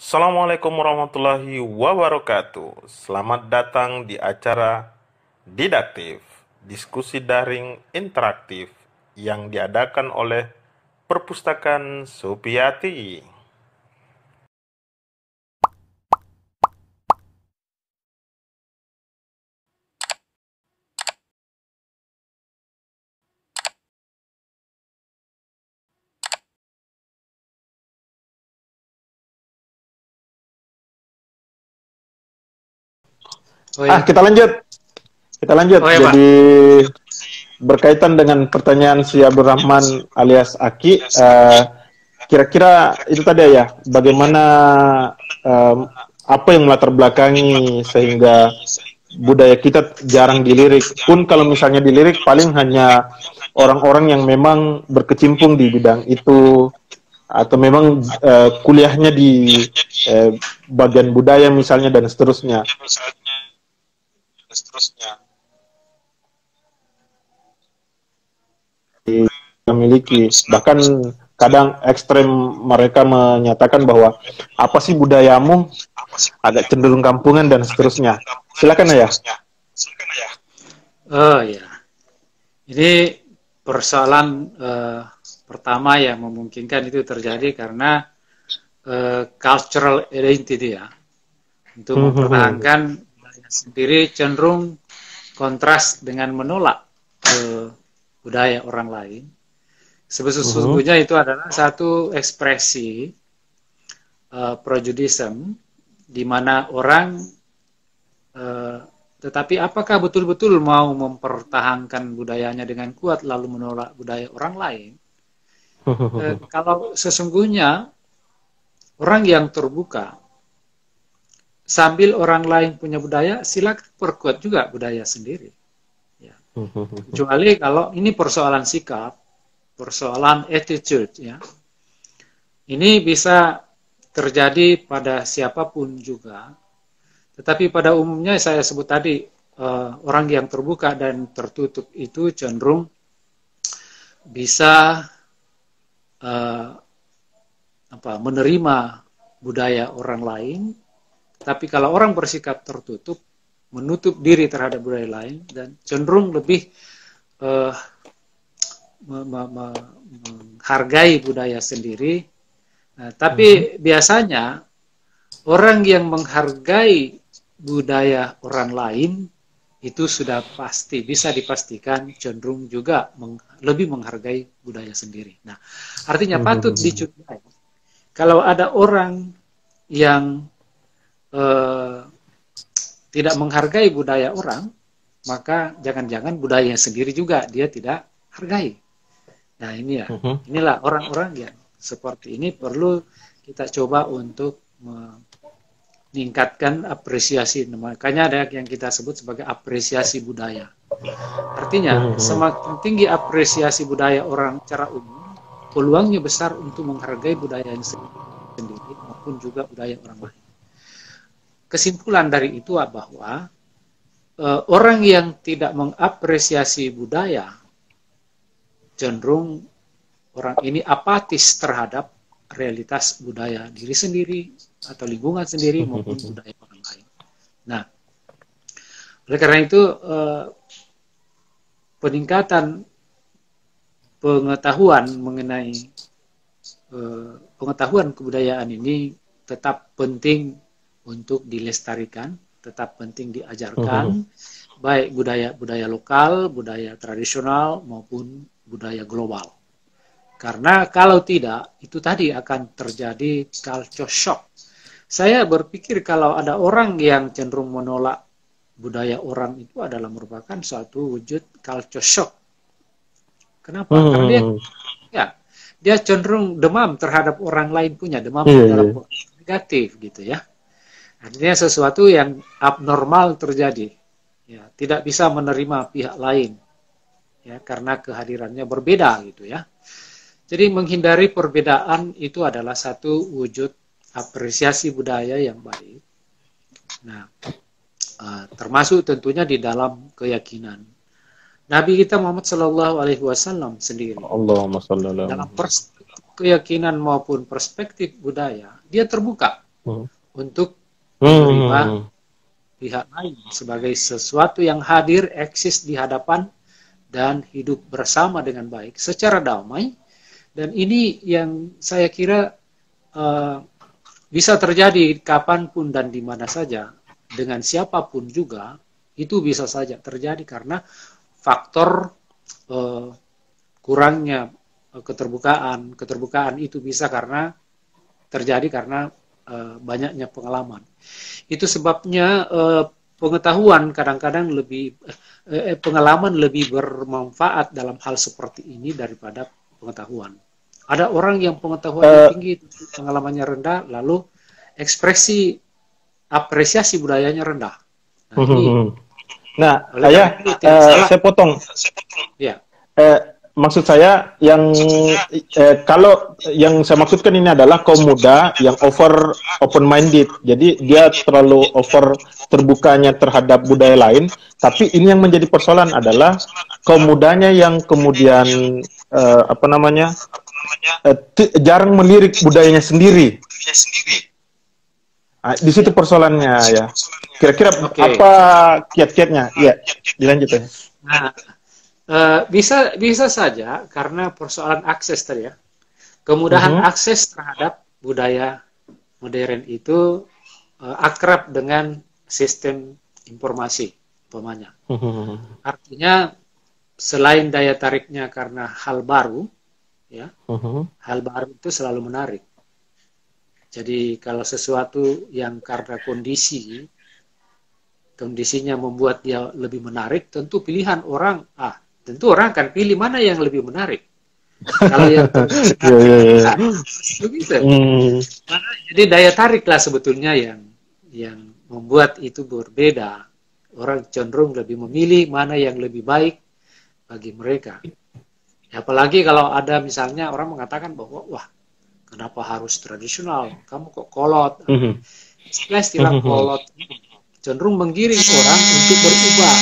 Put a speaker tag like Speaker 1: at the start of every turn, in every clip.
Speaker 1: Assalamualaikum warahmatullahi wabarakatuh. Selamat datang di acara Didaktif, diskusi daring interaktif yang diadakan oleh Perpustakaan Supiati.
Speaker 2: Oh ya,
Speaker 3: Kita lanjut. Kita lanjut.
Speaker 2: oh ya Pak.
Speaker 3: Jadi berkaitan dengan pertanyaan si Abdurrahman alias Aki, kira-kira itu tadi ya, bagaimana apa yang melatar belakangi sehingga budaya kita jarang dilirik. Pun kalau misalnya dilirik paling hanya orang-orang yang memang berkecimpung di bidang itu atau memang kuliahnya di bagian budaya misalnya dan seterusnya. Memiliki bahkan kadang ekstrem mereka menyatakan bahwa apa sih budayamu agak cenderung kampungan dan seterusnya. Silakan ya.
Speaker 2: Oh ya, ini persoalan pertama yang memungkinkan itu terjadi karena cultural identity ya. Untuk mempertahankan budaya sendiri cenderung kontras dengan menolak budaya orang lain. Sesungguhnya itu adalah satu ekspresi prejudism di mana orang tetapi apakah betul-betul mau mempertahankan budayanya dengan kuat lalu menolak budaya orang lain? Kalau sesungguhnya orang yang terbuka sambil orang lain punya budaya, silakan perkuat juga budaya sendiri. Ya. Kecuali kalau ini persoalan sikap, persoalan attitude, ya. Ini bisa terjadi pada siapapun juga. Tetapi pada umumnya saya sebut tadi, orang yang terbuka dan tertutup itu cenderung bisa menerima budaya orang lain. Tapi kalau orang bersikap tertutup, menutup diri terhadap budaya lain dan cenderung lebih menghargai budaya sendiri. Nah, tapi biasanya orang yang menghargai budaya orang lain itu sudah pasti bisa dipastikan cenderung juga lebih menghargai budaya sendiri. Nah, artinya patut dicurigai kalau ada orang yang tidak menghargai budaya orang, maka jangan-jangan budaya sendiri juga dia tidak hargai. Nah ini ya, inilah orang-orang yang seperti ini perlu kita coba untuk meningkatkan apresiasi. Makanya ada yang kita sebut sebagai apresiasi budaya. Artinya semakin tinggi apresiasi budaya orang secara umum, peluangnya besar untuk menghargai budaya sendiri maupun juga budaya orang lain. Kesimpulan dari itu bahwa orang yang tidak mengapresiasi budaya cenderung orang ini apatis terhadap realitas budaya diri sendiri atau lingkungan sendiri maupun budaya orang lain. Nah, oleh karena itu peningkatan pengetahuan mengenai pengetahuan kebudayaan ini tetap penting untuk dilestarikan, tetap penting diajarkan, baik budaya lokal, budaya tradisional maupun budaya global. Karena kalau tidak, itu tadi akan terjadi culture shock. Saya berpikir kalau ada orang yang cenderung menolak budaya orang itu adalah merupakan suatu wujud culture shock. Kenapa? Karena dia cenderung demam terhadap orang lain punya demam dalam negatif gitu ya. Artinya sesuatu yang abnormal terjadi, ya, tidak bisa menerima pihak lain, ya, karena kehadirannya berbeda gitu ya. Jadi menghindari perbedaan itu adalah satu wujud apresiasi budaya yang baik. Nah, termasuk tentunya di dalam keyakinan. Nabi kita Muhammad Shallallahu Alaihi Wasallam sendiri, dalam keyakinan maupun perspektif budaya, dia terbuka.
Speaker 3: Hmm.
Speaker 2: untuk menerima
Speaker 3: Hmm.
Speaker 2: pihak lain sebagai sesuatu yang hadir, eksis di hadapan, dan hidup bersama dengan baik secara damai. Dan ini yang saya kira bisa terjadi kapanpun dan di mana saja, dengan siapapun juga, itu bisa saja terjadi karena faktor kurangnya keterbukaan. Keterbukaan itu bisa karena terjadi karena banyaknya pengalaman. Itu sebabnya pengetahuan kadang-kadang lebih pengalaman lebih bermanfaat dalam hal seperti ini daripada pengetahuan. Ada orang yang pengetahuannya tinggi, pengalamannya rendah, lalu ekspresi apresiasi budayanya rendah. Nah, ini
Speaker 3: Nah,
Speaker 2: oleh karena itu tidak salah.
Speaker 3: saya potong.
Speaker 2: Ya.
Speaker 3: Maksud saya yang kalau yang saya maksudkan ini adalah kaum muda yang over open minded. Jadi dia terlalu over terbukanya terhadap budaya lain. Tapi ini yang menjadi persoalan adalah kaum mudanya yang kemudian apa namanya jarang melirik budayanya sendiri. Di situ persoalannya ya. Kira-kira apa kiat-kiatnya? Ya, dilanjut ya.
Speaker 2: Nah, bisa saja karena persoalan akses tadi ya. Kemudahan akses terhadap budaya modern itu akrab dengan sistem informasi, umpamanya. Artinya selain daya tariknya karena hal baru, ya, hal baru itu selalu menarik. Jadi kalau sesuatu yang karena kondisinya membuat dia lebih menarik, tentu pilihan orang, tentu orang akan pilih mana yang lebih menarik. Kalau yang begitu. Jadi daya tariklah sebetulnya yang membuat itu berbeda. Orang cenderung lebih memilih mana yang lebih baik bagi mereka. Apalagi kalau ada misalnya orang mengatakan bahwa wah, kenapa harus tradisional? Kamu kok kolot? Istilah kolot cenderung menggiring orang untuk berubah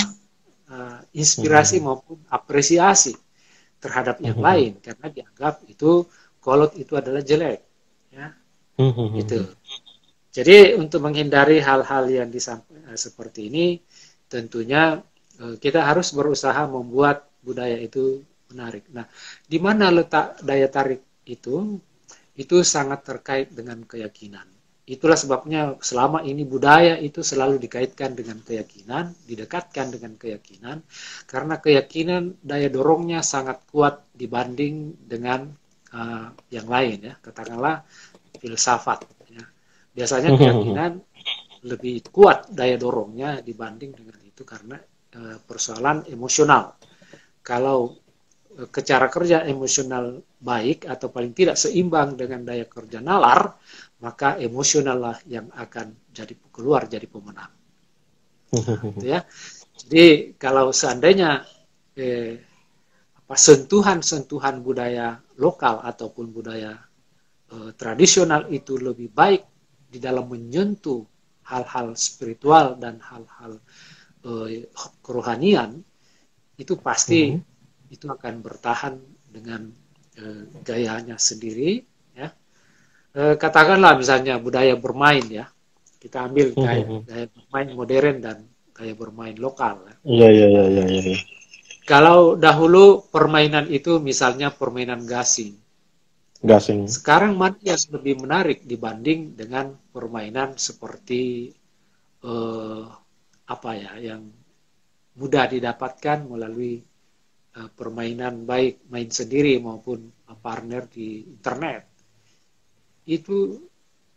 Speaker 2: inspirasi maupun apresiasi terhadap yang lain karena dianggap itu kolot itu adalah jelek, ya, gitu. Jadi untuk menghindari hal-hal yang seperti ini, tentunya kita harus berusaha membuat budaya itu menarik. Nah, di mana letak daya tarik itu? Itu sangat terkait dengan keyakinan. Itulah sebabnya selama ini budaya itu selalu dikaitkan dengan keyakinan, didekatkan dengan keyakinan, karena keyakinan daya dorongnya sangat kuat dibanding dengan yang lain, ya. Katakanlah filsafat. Ya. Biasanya keyakinan lebih kuat daya dorongnya dibanding dengan itu karena persoalan emosional. Kalau cara kerja emosional baik atau paling tidak seimbang dengan daya kerja nalar, maka emosional lah yang akan keluar jadi pemenang. Gitu ya. Jadi kalau seandainya sentuhan-sentuhan budaya lokal ataupun budaya tradisional itu lebih baik di dalam menyentuh hal-hal spiritual dan hal-hal kerohanian, itu pasti itu akan bertahan dengan gayanya sendiri. Katakanlah misalnya budaya bermain, ya, kita ambil gaya bermain modern dan gaya bermain lokal.
Speaker 3: Iya.
Speaker 2: Kalau dahulu permainan itu misalnya permainan gasing. Sekarang mana yang lebih menarik dibanding dengan permainan seperti yang mudah didapatkan melalui permainan baik main sendiri maupun partner di internet. Itu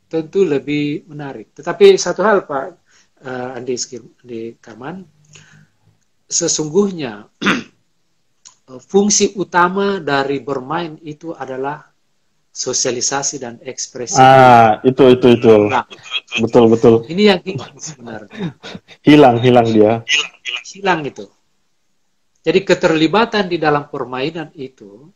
Speaker 2: tentu lebih menarik. Tetapi satu hal Pak Andi Karman, sesungguhnya fungsi utama dari bermain itu adalah sosialisasi dan ekspresi.
Speaker 3: Itu. Nah, betul.
Speaker 2: Ini yang hilang sebenarnya.
Speaker 3: Hilang dia.
Speaker 2: Hilang itu. Jadi keterlibatan di dalam permainan itu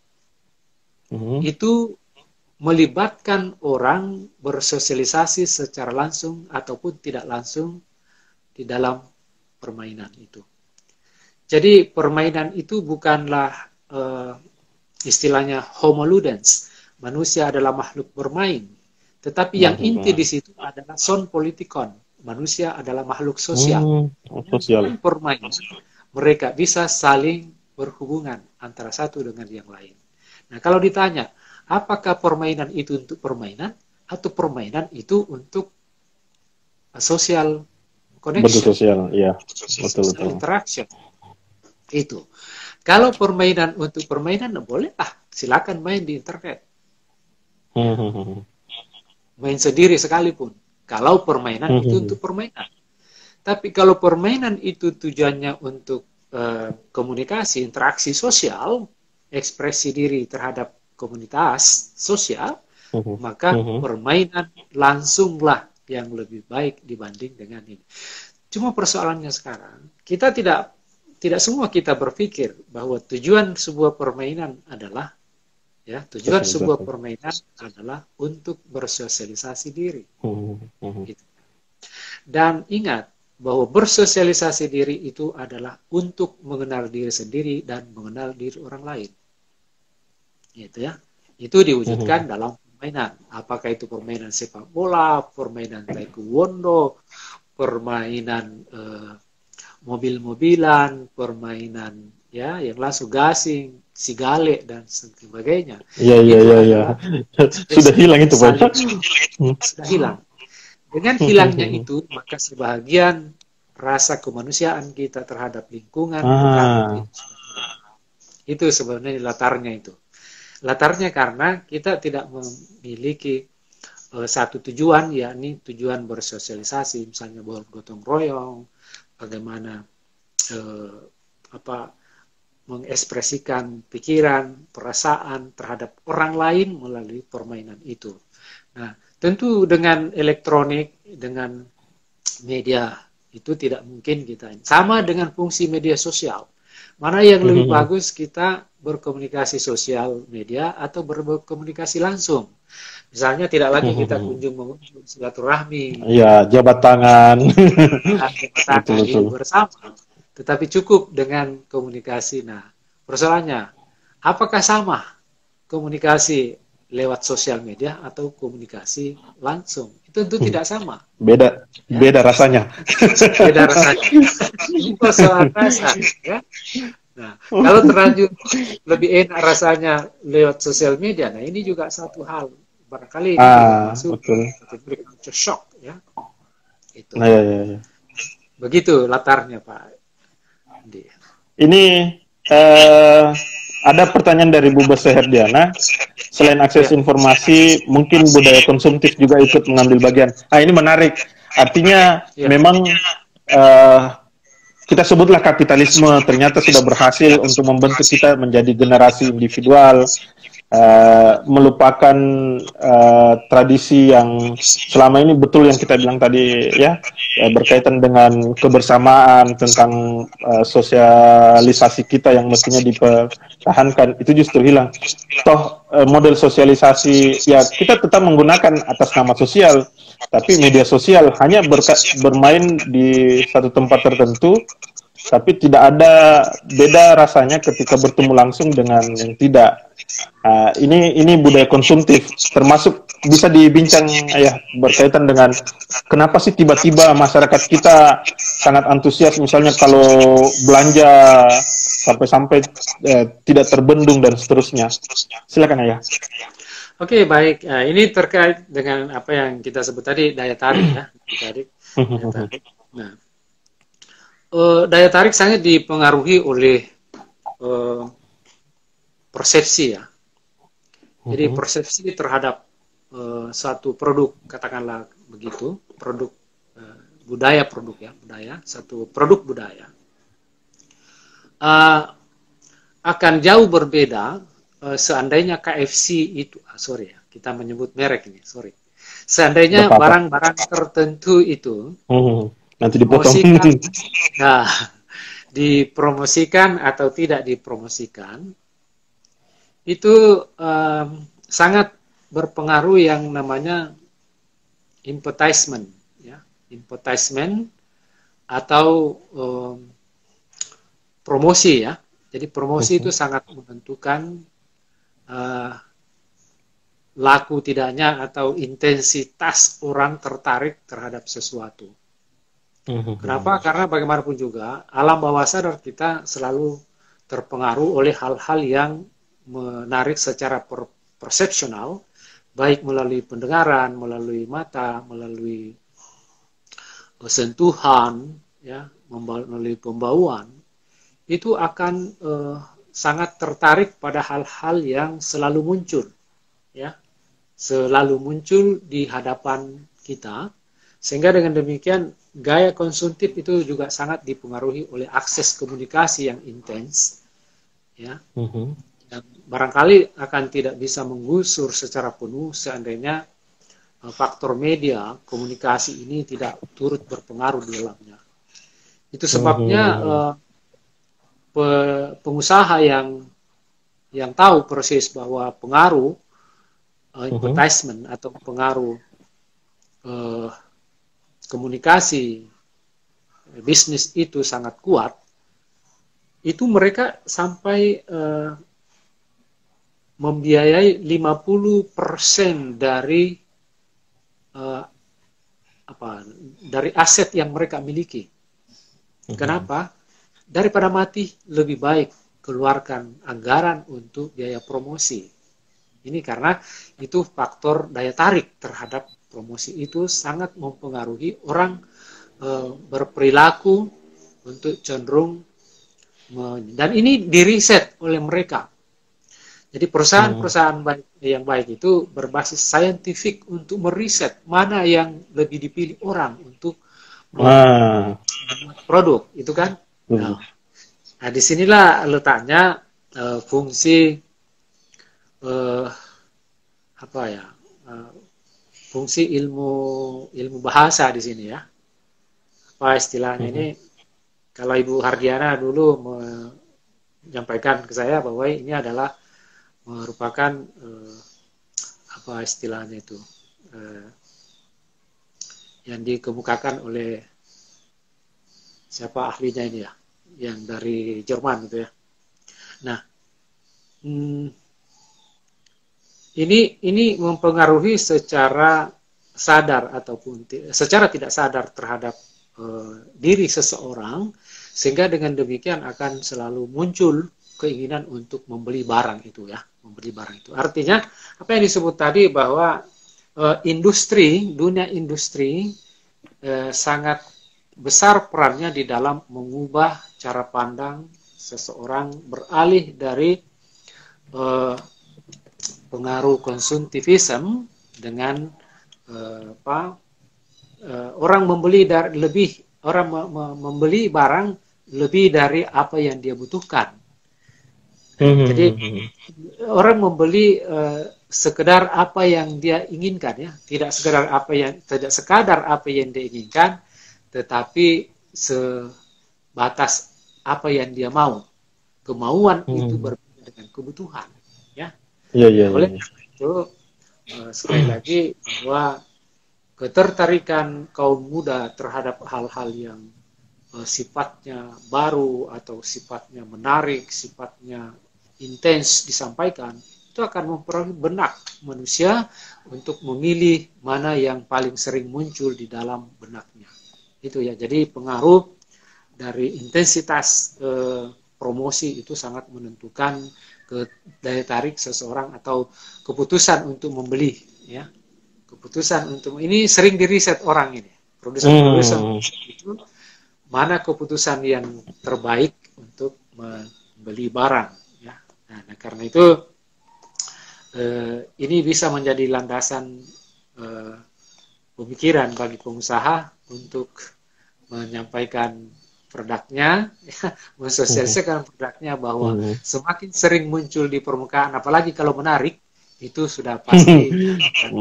Speaker 2: melibatkan orang bersosialisasi secara langsung ataupun tidak langsung di dalam permainan itu. Jadi permainan itu bukanlah istilahnya homo ludens, manusia adalah makhluk bermain, Tetapi yang inti di situ adalah son politikon. Manusia adalah makhluk sosial.
Speaker 3: Sosial.
Speaker 2: Dengan permainan, mereka bisa saling berhubungan antara satu dengan yang lain. Nah, kalau ditanya, apakah permainan itu untuk permainan atau permainan itu untuk social
Speaker 3: Betul,
Speaker 2: connection,
Speaker 3: sosial, iya. Betul.
Speaker 2: interaction. Itu. Kalau permainan untuk permainan, boleh silakan main di internet. Main sendiri sekalipun. Kalau permainan itu untuk permainan. Tapi kalau permainan itu tujuannya untuk komunikasi, interaksi sosial, ekspresi diri terhadap komunitas sosial, maka permainan langsunglah yang lebih baik dibanding dengan ini. Cuma persoalannya sekarang, kita tidak semua kita berpikir bahwa tujuan sebuah permainan adalah untuk bersosialisasi diri. Gitu. Dan ingat bahwa bersosialisasi diri itu adalah untuk mengenal diri sendiri dan mengenal diri orang lain. Gitu ya. Itu diwujudkan dalam permainan. Apakah itu permainan sepak bola, permainan taekwondo, permainan mobil-mobilan, permainan yang langsung gasing, sigale dan sebagainya.
Speaker 3: Iya. Sudah hilang itu, Pak.
Speaker 2: Sudah hilang. Dengan hilangnya itu, maka sebahagian rasa kemanusiaan kita terhadap lingkungan, itu sebenarnya latarnya itu. Latarnya karena kita tidak memiliki satu tujuan, yakni tujuan bersosialisasi, misalnya bergotong royong, bagaimana mengekspresikan pikiran, perasaan terhadap orang lain melalui permainan itu. Nah, tentu dengan elektronik, dengan media itu tidak mungkin kita. Sama dengan fungsi media sosial. Mana yang lebih bagus kita berkomunikasi sosial media atau berkomunikasi langsung? Misalnya tidak lagi kita kunjung silaturahmi.
Speaker 3: Iya, jabat tangan.
Speaker 2: Betul. Bersama. Tetapi cukup dengan komunikasi. Nah, persoalannya, apakah sama komunikasi lewat sosial media atau komunikasi langsung? Itu tentu tidak sama.
Speaker 3: Beda rasanya.
Speaker 2: Beda rasanya. Ini persoalan rasa, ya. Nah, kalau terlanjur lebih enak rasanya lewat sosial media, nah ini juga satu hal. Barangkali ini masuk culture shock, ya. Itu.
Speaker 3: Iya.
Speaker 2: Begitu latarnya, Pak Andi.
Speaker 3: Ini ada pertanyaan dari Bu Bese Herdiana. Selain akses informasi, mungkin budaya konsumtif juga ikut mengambil bagian. Ini menarik. Artinya memang kita sebutlah kapitalisme ternyata sudah berhasil untuk membentuk kita menjadi generasi individual, melupakan tradisi yang selama ini betul yang kita bilang tadi ya, berkaitan dengan kebersamaan, tentang sosialisasi kita yang mestinya dipertahankan, itu justru hilang. Toh model sosialisasi ya kita tetap menggunakan atas nama sosial, tapi media sosial hanya bermain di satu tempat tertentu, tapi tidak ada beda rasanya ketika bertemu langsung dengan yang tidak. Ini budaya konsumtif, termasuk bisa dibincang ya berkaitan dengan kenapa sih tiba-tiba masyarakat kita sangat antusias misalnya kalau belanja sampai-sampai tidak terbendung dan seterusnya. Silakan Ayah.
Speaker 2: Oke, baik. Ini terkait dengan apa yang kita sebut tadi, daya tarik ya. Daya tarik. Nah, daya tarik sangat dipengaruhi oleh persepsi ya. Jadi persepsi terhadap satu produk, katakanlah begitu, produk budaya, satu produk budaya akan jauh berbeda seandainya KFC itu, kita menyebut merek ini, seandainya barang-barang tertentu itu
Speaker 3: nanti dipotong,
Speaker 2: dipromosikan atau tidak dipromosikan, itu sangat berpengaruh yang namanya advertisement, ya, advertisement atau promosi ya. Jadi promosi itu sangat menentukan laku tidaknya atau intensitas orang tertarik terhadap sesuatu. Kenapa? Karena bagaimanapun juga alam bawah sadar kita selalu terpengaruh oleh hal-hal yang menarik secara persepsional, baik melalui pendengaran, melalui mata, melalui sentuhan, ya, melalui pembauan, itu akan sangat tertarik pada hal-hal yang selalu muncul, ya, selalu muncul di hadapan kita, sehingga dengan demikian gaya konsumtif itu juga sangat dipengaruhi oleh akses komunikasi yang intens, ya, yang barangkali akan tidak bisa menggusur secara penuh seandainya faktor media komunikasi ini tidak turut berpengaruh di dalamnya. Itu sebabnya pengusaha yang tahu persis bahwa pengaruh advertisement atau pengaruh komunikasi bisnis itu sangat kuat, itu mereka sampai membiayai 50% dari dari aset yang mereka miliki. Kenapa? Daripada mati lebih baik keluarkan anggaran untuk biaya promosi. Ini karena itu faktor daya tarik terhadap promosi itu sangat mempengaruhi orang berperilaku untuk cenderung dan ini diriset oleh mereka. Jadi perusahaan-perusahaan yang baik itu berbasis saintifik untuk meriset mana yang lebih dipilih orang untuk produk, itu kan. Nah, disinilah letaknya fungsi fungsi ilmu bahasa di sini, ya. Apa istilahnya ini? Kalau Ibu Hardiana dulu menyampaikan ke saya bahwa ini adalah merupakan apa istilahnya itu yang dikemukakan oleh siapa ahlinya ini, ya, yang dari Jerman gitu, ya. Nah, ini mempengaruhi secara sadar ataupun secara tidak sadar terhadap diri seseorang, sehingga dengan demikian akan selalu muncul keinginan untuk membeli barang itu, ya, membeli barang itu. Artinya apa yang disebut tadi bahwa dunia industri sangat besar perannya di dalam mengubah cara pandang seseorang beralih dari pengaruh konsumtivisme dengan orang membeli membeli barang lebih dari apa yang dia butuhkan. Jadi orang membeli sekedar apa yang dia inginkan, ya, tidak sekadar apa yang dia inginkan, tetapi sebatas apa yang dia mau. Kemauan itu berbeda dengan kebutuhan, ya. Oleh itu sekali lagi bahwa ketertarikan kaum muda terhadap hal-hal yang sifatnya baru atau sifatnya menarik, sifatnya intens disampaikan, itu akan mempengaruhi benak manusia untuk memilih mana yang paling sering muncul di dalam benaknya. Itu, ya. Jadi pengaruh dari intensitas promosi itu sangat menentukan daya tarik seseorang atau keputusan untuk membeli, ya. Keputusan untuk ini sering diriset orang ini. Produsen itu mana keputusan yang terbaik untuk membeli barang, ya. Nah, karena itu ini bisa menjadi landasan pemikiran bagi pengusaha untuk menyampaikan produknya, ya, mensosialisasikan produknya bahwa semakin sering muncul di permukaan, apalagi kalau menarik, itu sudah pasti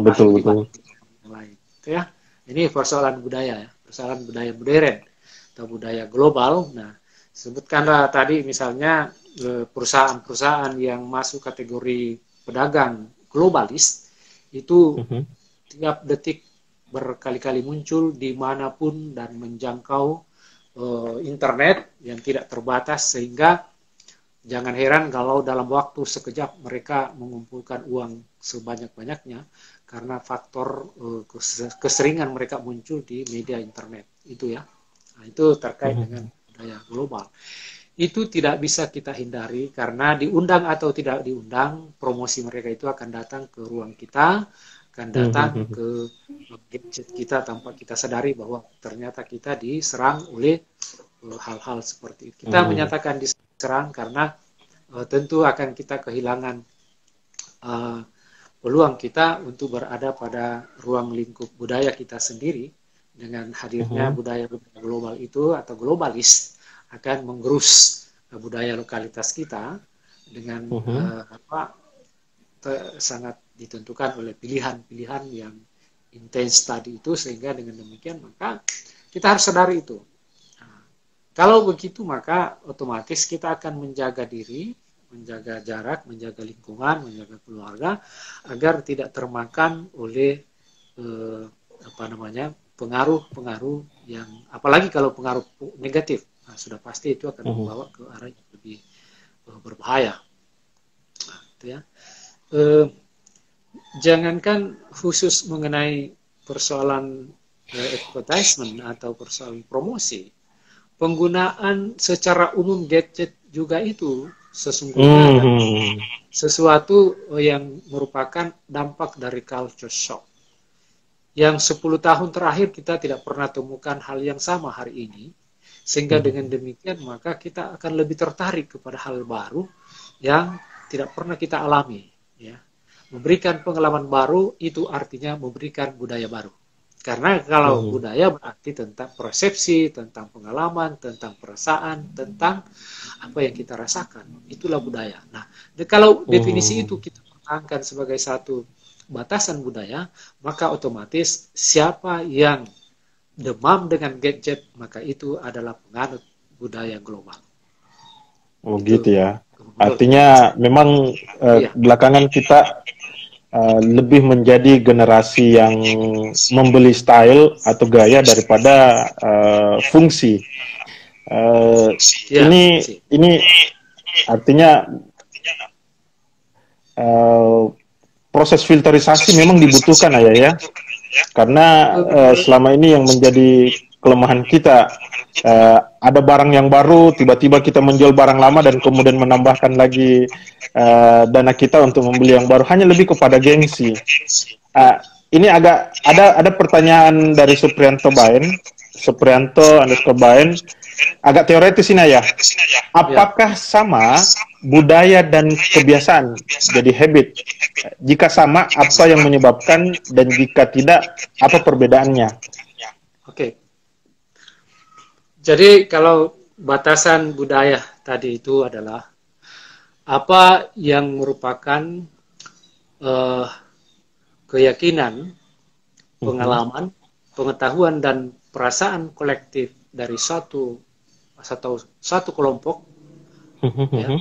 Speaker 3: betul.
Speaker 2: Yang lain, itu, ya. Ini persoalan budaya, ya, persoalan budaya modern atau budaya global. Nah, sebutkanlah tadi misalnya perusahaan-perusahaan yang masuk kategori pedagang globalis itu tiap detik berkali-kali muncul dimanapun dan menjangkau internet yang tidak terbatas, sehingga jangan heran kalau dalam waktu sekejap mereka mengumpulkan uang sebanyak-banyaknya karena faktor keseringan mereka muncul di media internet itu ya. Nah, itu terkait dengan budaya global. Itu tidak bisa kita hindari karena diundang atau tidak diundang, promosi mereka itu akan datang ke ruang kita, akan datang ke gadget kita tanpa kita sadari bahwa ternyata kita diserang oleh hal-hal seperti itu. Kita menyatakan diserang karena tentu akan kita kehilangan peluang kita untuk berada pada ruang lingkup budaya kita sendiri dengan hadirnya budaya global itu atau globalis akan menggerus budaya lokalitas kita dengan sangat ditentukan oleh pilihan-pilihan yang intens tadi itu, sehingga dengan demikian maka kita harus sadari itu. Nah, kalau begitu maka otomatis kita akan menjaga diri, menjaga jarak, menjaga lingkungan, menjaga keluarga agar tidak termakan oleh pengaruh-pengaruh yang apalagi kalau pengaruh negatif. Nah, sudah pasti itu akan membawa ke arah yang lebih berbahaya. Nah, itu ya. Jangankan khusus mengenai persoalan advertisement atau persoalan promosi, penggunaan secara umum gadget juga itu sesungguhnya sesuatu yang merupakan dampak dari culture shock. Yang 10 tahun terakhir kita tidak pernah temukan hal yang sama hari ini. Sehingga dengan demikian maka kita akan lebih tertarik kepada hal baru yang tidak pernah kita alami. Ya. Memberikan pengalaman baru itu artinya memberikan budaya baru. Karena kalau budaya berarti tentang persepsi, tentang pengalaman, tentang perasaan, tentang apa yang kita rasakan. Itulah budaya. Nah, kalau definisi itu kita pertahankan sebagai satu batasan budaya, maka otomatis siapa yang demam dengan gadget, maka itu adalah penganut budaya global.
Speaker 3: Oh gitu ya. Artinya memang belakangan kita lebih menjadi generasi yang membeli style atau gaya daripada fungsi. Ini artinya proses filterisasi memang dibutuhkan ya. Karena selama ini yang menjadi kelemahan kita, ada barang yang baru, tiba-tiba kita menjual barang lama dan kemudian menambahkan lagi dana kita untuk membeli yang baru, hanya lebih kepada gengsi. Ini agak ada pertanyaan dari Suprianto _Baen, agak teoretis ini ya. Apakah sama budaya dan kebiasaan jadi habit? Jika sama, apa yang menyebabkan, dan jika tidak, apa perbedaannya?
Speaker 2: Oke. Jadi kalau batasan budaya tadi itu adalah apa yang merupakan keyakinan, pengalaman, pengetahuan dan perasaan kolektif dari satu kelompok, ya,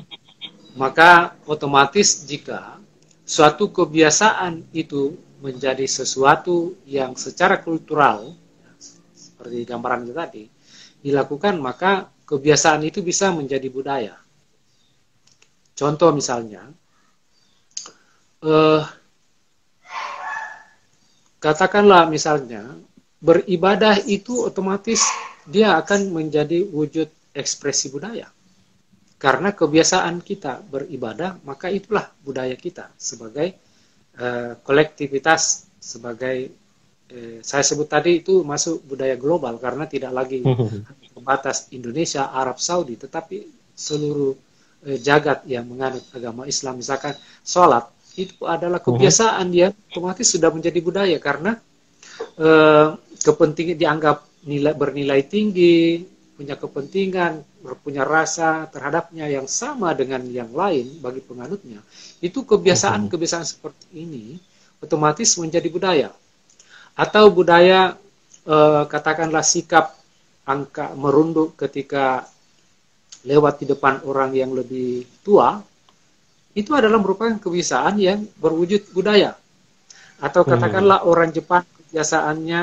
Speaker 2: maka otomatis jika suatu kebiasaan itu menjadi sesuatu yang secara kultural, seperti gambaran itu tadi, dilakukan, maka kebiasaan itu bisa menjadi budaya. Contoh misalnya, katakanlah misalnya, beribadah itu otomatis dia akan menjadi wujud ekspresi budaya. Karena kebiasaan kita beribadah, maka itulah budaya kita sebagai kolektivitas, sebagai saya sebut tadi itu masuk budaya global karena tidak lagi terbatas Indonesia, Arab Saudi, tetapi seluruh jagat yang menganut agama Islam. Misalkan sholat itu adalah kebiasaan dia otomatis sudah menjadi budaya karena kepentingan dianggap bernilai tinggi, punya kepentingan, punya rasa terhadapnya yang sama dengan yang lain bagi penganutnya. Itu kebiasaan-kebiasaan seperti ini otomatis menjadi budaya. Atau budaya katakanlah sikap merunduk ketika lewat di depan orang yang lebih tua, itu adalah merupakan kebiasaan yang berwujud budaya. Atau katakanlah orang Jepang kebiasaannya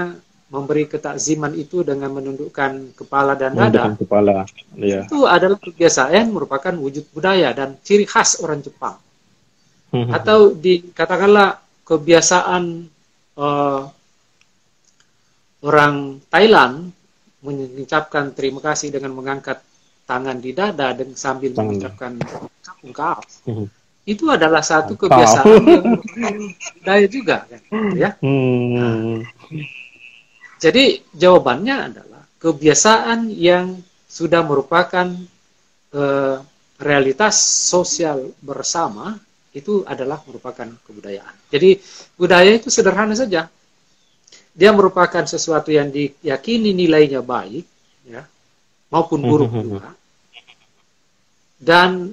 Speaker 2: memberi ketakziman itu dengan menundukkan kepala dan dada. Itu adalah kebiasaan merupakan wujud budaya dan ciri khas orang Jepang. atau katakanlah kebiasaan orang Thailand mengucapkan terima kasih dengan mengangkat tangan di dada dan sambil mengucapkan ungkap. Itu adalah satu kebiasaan yang budaya juga, kan, ya. Nah, jadi jawabannya adalah kebiasaan yang sudah merupakan realitas sosial bersama itu adalah merupakan kebudayaan. Jadi budaya itu sederhana saja. Dia merupakan sesuatu yang diyakini nilainya baik, ya, maupun buruk juga, dan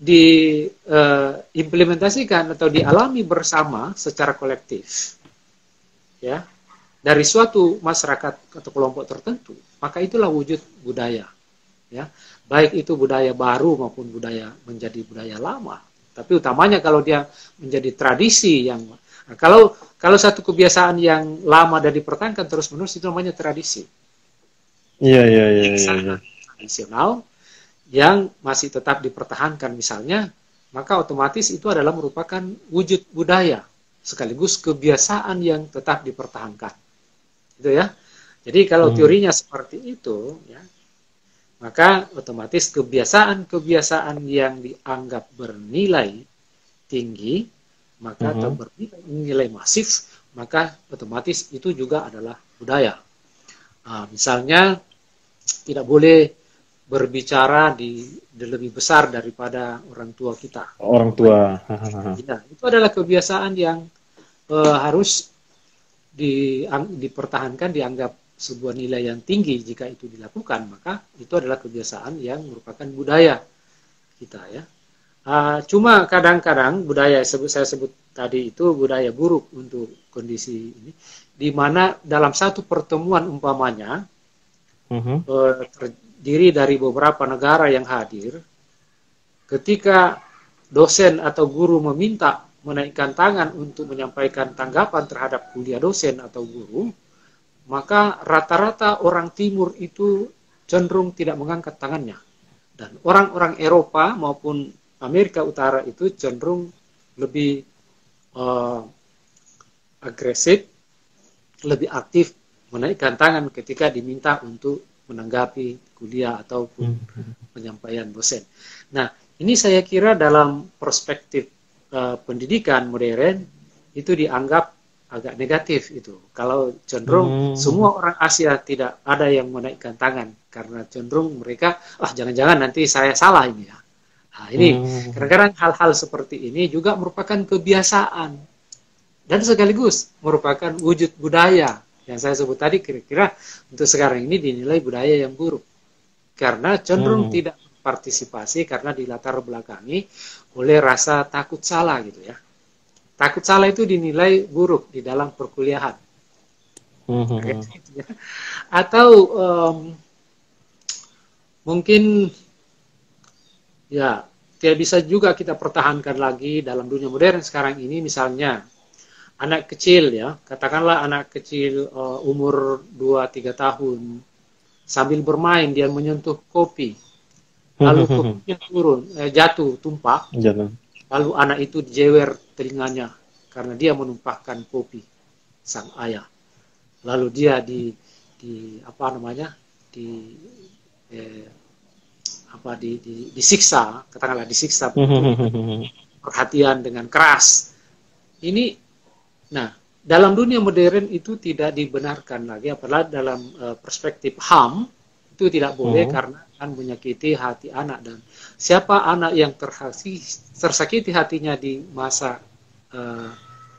Speaker 2: diimplementasikan atau dialami bersama secara kolektif, ya, dari suatu masyarakat atau kelompok tertentu. Maka itulah wujud budaya, ya, baik itu budaya baru maupun budaya menjadi budaya lama. Tapi utamanya kalau dia menjadi tradisi yang kalau satu kebiasaan yang lama dan dipertahankan terus-menerus itu namanya tradisi.
Speaker 3: Iya.
Speaker 2: Tradisional yang masih tetap dipertahankan misalnya, maka otomatis itu adalah merupakan wujud budaya sekaligus kebiasaan yang tetap dipertahankan. Gitu ya. Jadi kalau teorinya seperti itu, ya, maka otomatis kebiasaan-kebiasaan yang dianggap bernilai tinggi, maka atau bernilai masif, maka otomatis itu juga adalah budaya. Misalnya tidak boleh berbicara di lebih besar daripada orang tua kita.
Speaker 3: Orang tua.
Speaker 2: Ya, itu adalah kebiasaan yang harus dipertahankan, dianggap sebuah nilai yang tinggi. Jika itu dilakukan, maka itu adalah kebiasaan yang merupakan budaya kita, ya. Cuma kadang-kadang budaya saya sebut tadi itu budaya buruk untuk kondisi ini, di mana dalam satu pertemuan umpamanya terdiri dari beberapa negara yang hadir, ketika dosen atau guru meminta menaikkan tangan untuk menyampaikan tanggapan terhadap kuliah dosen atau guru, maka rata-rata orang timur itu cenderung tidak mengangkat tangannya. Dan orang-orang Eropa maupun Amerika Utara itu cenderung lebih agresif, lebih aktif menaikkan tangan ketika diminta untuk menanggapi kuliah ataupun penyampaian dosen. Nah, ini saya kira dalam perspektif pendidikan modern itu dianggap agak negatif itu. Kalau cenderung semua orang Asia tidak ada yang menaikkan tangan karena cenderung mereka jangan-jangan nanti saya salah ini ya. Nah, ini kadang-kadang hal-hal seperti ini juga merupakan kebiasaan dan sekaligus merupakan wujud budaya yang saya sebut tadi. Kira-kira untuk sekarang ini dinilai budaya yang buruk karena cenderung tidak partisipasi karena dilatar belakangi oleh rasa takut salah gitu ya. Takut salah itu dinilai buruk di dalam perkuliahan. Atau mungkin ya tidak bisa juga kita pertahankan lagi dalam dunia modern sekarang ini. Misalnya anak kecil ya, katakanlah anak kecil umur 2-3 tahun sambil bermain dia menyentuh kopi, lalu kopinya turun, jatuh, tumpah. Lalu anak itu dijewer telinganya karena dia menumpahkan kopi sang ayah. Lalu dia disiksa, katakanlah disiksa perhatian dengan keras. Ini, nah dalam dunia modern itu tidak dibenarkan lagi, apalagi dalam perspektif HAM itu tidak boleh karena akan menyakiti hati anak. Dan siapa anak yang tersakiti hatinya di masa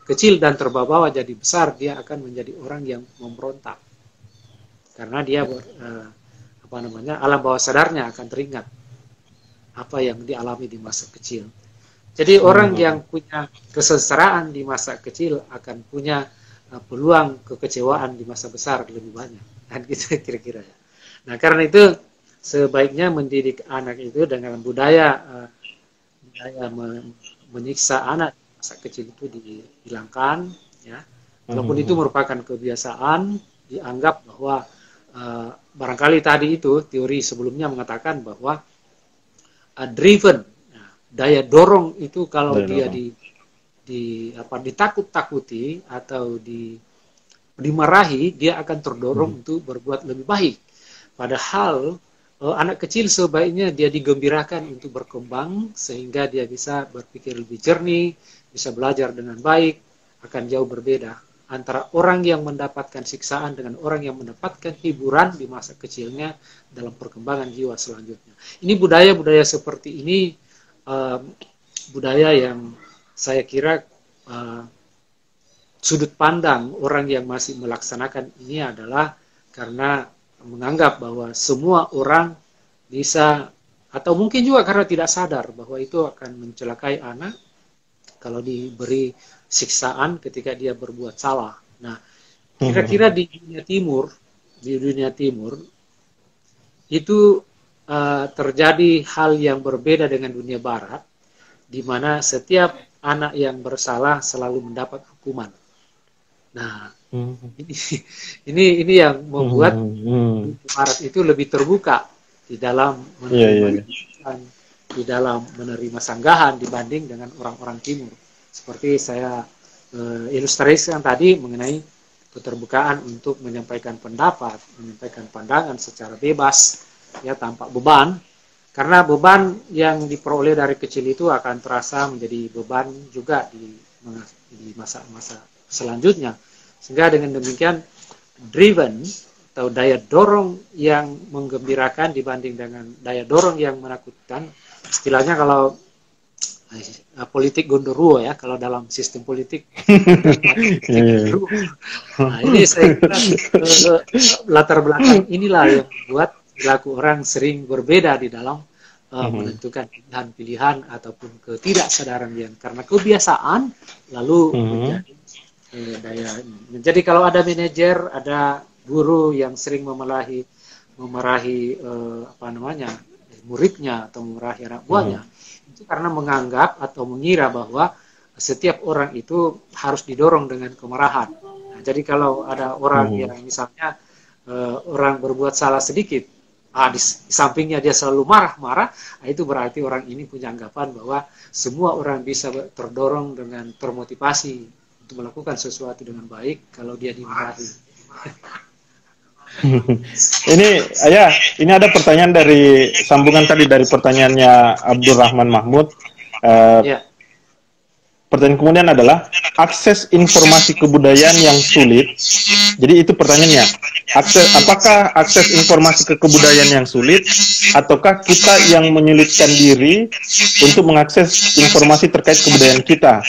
Speaker 2: kecil dan terbawa jadi besar, dia akan menjadi orang yang memberontak karena dia alam bawah sadarnya akan teringat apa yang dialami di masa kecil. Jadi orang yang punya kesengsaraan di masa kecil akan punya peluang kekecewaan di masa besar lebih banyak, kan gitu kira-kira ya. Nah karena itu sebaiknya mendidik anak itu dengan budaya menyiksa anak masa kecil itu dihilangkan, ya. Walaupun itu merupakan kebiasaan, dianggap bahwa barangkali tadi itu teori sebelumnya mengatakan bahwa driven, daya dorong itu kalau
Speaker 3: Daya
Speaker 2: dia
Speaker 3: dorong.
Speaker 2: ditakut-takuti atau dimarahi, dia akan terdorong untuk berbuat lebih baik. Padahal anak kecil sebaiknya dia digembirakan untuk berkembang sehingga dia bisa berpikir lebih jernih, bisa belajar dengan baik. Akan jauh berbeda antara orang yang mendapatkan siksaan dengan orang yang mendapatkan hiburan di masa kecilnya dalam perkembangan jiwa selanjutnya. Ini budaya-budaya seperti ini, budaya yang saya kira sudut pandang orang yang masih melaksanakan ini adalah karena menganggap bahwa semua orang bisa, atau mungkin juga karena tidak sadar bahwa itu akan mencelakai anak kalau diberi siksaan ketika dia berbuat salah. Nah, kira-kira di dunia timur itu terjadi hal yang berbeda dengan dunia barat, di mana setiap anak yang bersalah selalu mendapat hukuman. Nah, ini yang membuat barat itu lebih terbuka di dalam menerima di dalam menerima sanggahan dibanding dengan orang-orang timur. Seperti saya ilustrasikan tadi mengenai keterbukaan untuk menyampaikan pendapat, menyampaikan pandangan secara bebas, ya tanpa beban. Karena beban yang diperoleh dari kecil itu akan terasa menjadi beban juga di masa-masa selanjutnya. Sehingga dengan demikian driven atau daya dorong yang menggembirakan dibanding dengan daya dorong yang menakutkan. Istilahnya kalau politik gondoruo ya, kalau dalam sistem politik. Nah, ini saya kira latar belakang inilah yang membuat perilaku orang sering berbeda di dalam menentukan pilihan-pilihan ataupun ketidaksadaran yang karena kebiasaan lalu menjadi daya. Jadi kalau ada manajer, ada guru yang sering memarahi muridnya atau memarahi anak buahnya, itu karena menganggap atau mengira bahwa setiap orang itu harus didorong dengan kemarahan. Nah, jadi kalau ada orang yang misalnya orang berbuat salah sedikit, di sampingnya dia selalu marah-marah, itu berarti orang ini punya anggapan bahwa semua orang bisa terdorong dengan termotivasi untuk melakukan sesuatu dengan baik kalau dia dimarahi.
Speaker 3: Ini ada pertanyaan dari sambungan tadi dari pertanyaannya Abdul Rahman Mahmud. Pertanyaan kemudian adalah akses informasi kebudayaan yang sulit. Jadi itu pertanyaannya. Apakah akses informasi ke kebudayaan yang sulit, ataukah kita yang menyulitkan diri untuk mengakses informasi terkait kebudayaan kita?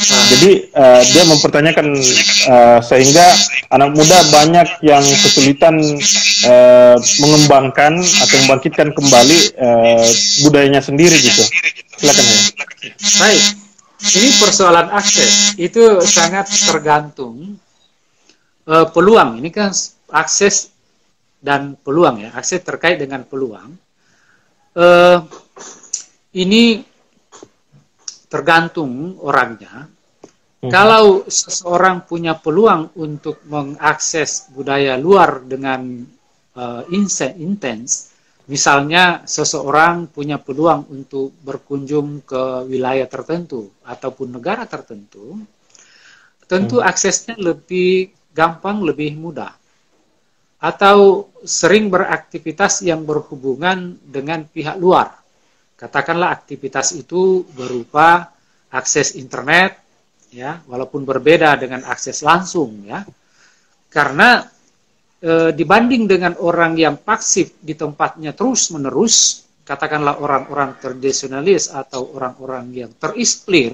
Speaker 3: Jadi dia mempertanyakan sehingga anak muda banyak yang kesulitan mengembangkan atau membangkitkan kembali budayanya sendiri gitu. Silakan ya.
Speaker 2: Baik, ini persoalan akses itu sangat tergantung peluang. Ini kan akses dan peluang ya, akses terkait dengan peluang. Ini tergantung orangnya. Kalau seseorang punya peluang untuk mengakses budaya luar dengan intens, misalnya seseorang punya peluang untuk berkunjung ke wilayah tertentu ataupun negara tertentu, tentu aksesnya lebih gampang, lebih mudah. Atau sering beraktivitas yang berhubungan dengan pihak luar. Katakanlah aktivitas itu berupa akses internet, ya, walaupun berbeda dengan akses langsung, ya. Karena dibanding dengan orang yang pasif di tempatnya terus-menerus, katakanlah orang-orang tradisionalis atau orang-orang yang terisolir,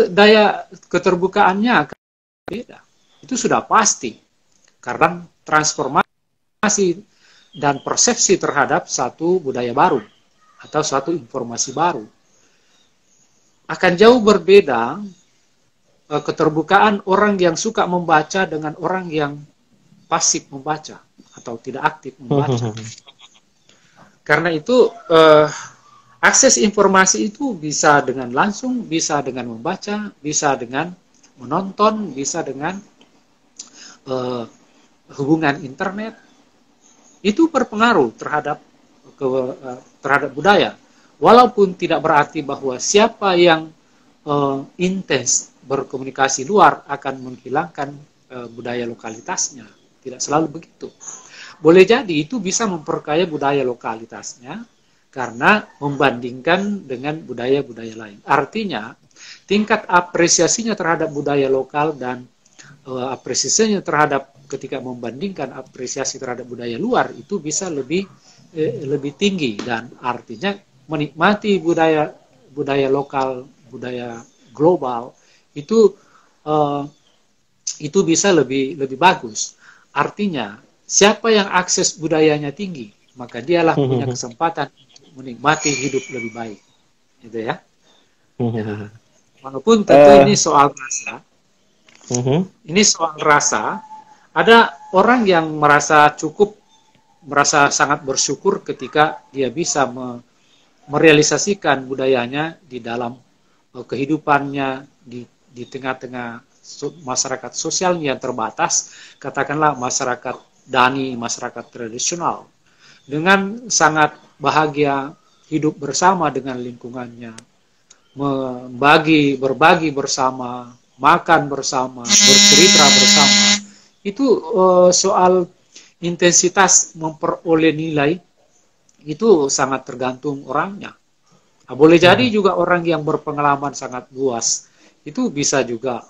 Speaker 2: daya keterbukaannya akan berbeda. Itu sudah pasti. Karena transformasi dan persepsi terhadap satu budaya baru atau suatu informasi baru akan jauh berbeda keterbukaan orang yang suka membaca dengan orang yang pasif membaca atau tidak aktif membaca. Karena itu akses informasi itu bisa dengan langsung, bisa dengan membaca, bisa dengan menonton, bisa dengan hubungan internet. Itu berpengaruh terhadap budaya. walaupun tidak berarti bahwa siapa yang intens berkomunikasi luar akan menghilangkan budaya lokalitasnya. Tidak selalu begitu. Boleh jadi itu bisa memperkaya budaya lokalitasnya karena membandingkan dengan budaya-budaya lain. Artinya, tingkat apresiasinya terhadap budaya lokal dan apresiasinya terhadap ketika membandingkan apresiasi terhadap budaya luar itu bisa lebih tinggi, dan artinya menikmati budaya lokal, budaya global itu bisa lebih bagus. Artinya siapa yang akses budayanya tinggi, maka dialah punya kesempatan menikmati hidup lebih baik, gitu ya. Ya. Walaupun tentu ini soal rasa. Ini soal rasa. Ada orang yang merasa sangat bersyukur ketika dia bisa merealisasikan budayanya di dalam kehidupannya di tengah-tengah masyarakat sosial yang terbatas, katakanlah masyarakat Dani, masyarakat tradisional, dengan sangat bahagia hidup bersama dengan lingkungannya, berbagi bersama, makan bersama, bercerita bersama. Itu soal intensitas memperoleh nilai itu sangat tergantung orangnya. Nah, boleh jadi juga orang yang berpengalaman sangat luas itu bisa juga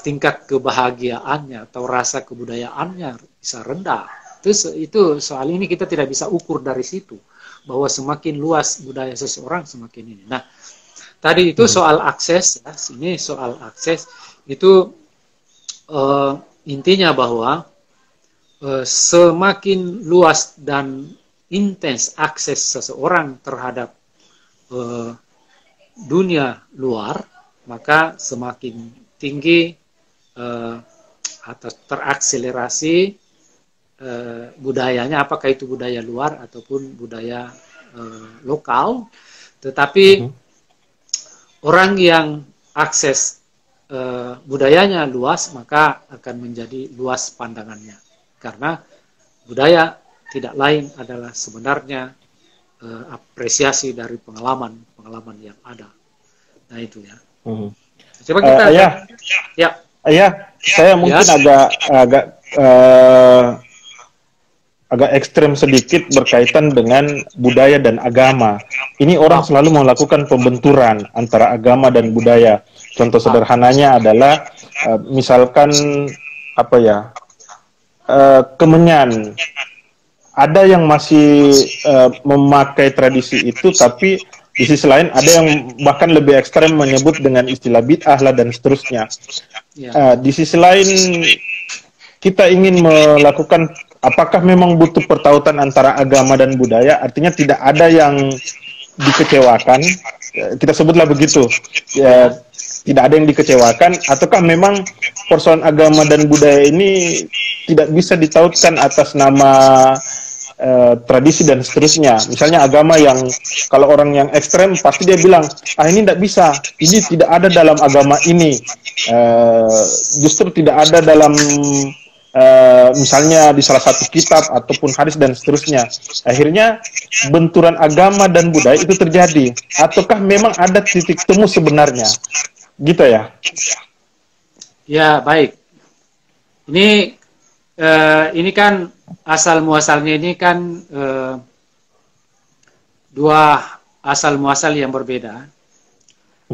Speaker 2: tingkat kebahagiaannya atau rasa kebudayaannya bisa rendah. Itu soal ini kita tidak bisa ukur dari situ, bahwa semakin luas budaya seseorang semakin ini. Nah, tadi itu soal akses, ya. Sini soal akses itu intinya bahwa semakin luas dan intens akses seseorang terhadap dunia luar, maka semakin tinggi atau terakselerasi budayanya, apakah itu budaya luar ataupun budaya lokal. Tetapi orang yang akses budayanya luas, maka akan menjadi luas pandangannya, karena budaya tidak lain adalah sebenarnya apresiasi dari pengalaman yang ada. Nah itu ya. Coba kita
Speaker 3: saya mungkin agak ekstrem sedikit berkaitan dengan budaya dan agama. Ini orang selalu melakukan pembenturan antara agama dan budaya. Contoh sederhananya adalah misalkan Kemenyan. Ada yang masih memakai tradisi itu, tapi di sisi lain ada yang bahkan lebih ekstrem menyebut dengan istilah bid'ah lah dan seterusnya. Di sisi lain kita ingin melakukan, apakah memang butuh pertautan antara agama dan budaya? Artinya tidak ada yang dikecewakan, kita sebutlah begitu. Tidak ada yang dikecewakan, ataukah memang persoalan agama dan budaya ini tidak bisa ditautkan atas nama tradisi dan seterusnya. Misalnya agama yang, kalau orang yang ekstrem pasti dia bilang, ini tidak bisa, ini tidak ada dalam agama ini, justru tidak ada dalam misalnya di salah satu kitab ataupun hadis dan seterusnya. Akhirnya benturan agama dan budaya itu terjadi. Ataukah memang ada titik temu sebenarnya? Gitu ya?
Speaker 2: Ya, baik. Ini kan asal muasalnya ini kan dua asal muasal yang berbeda.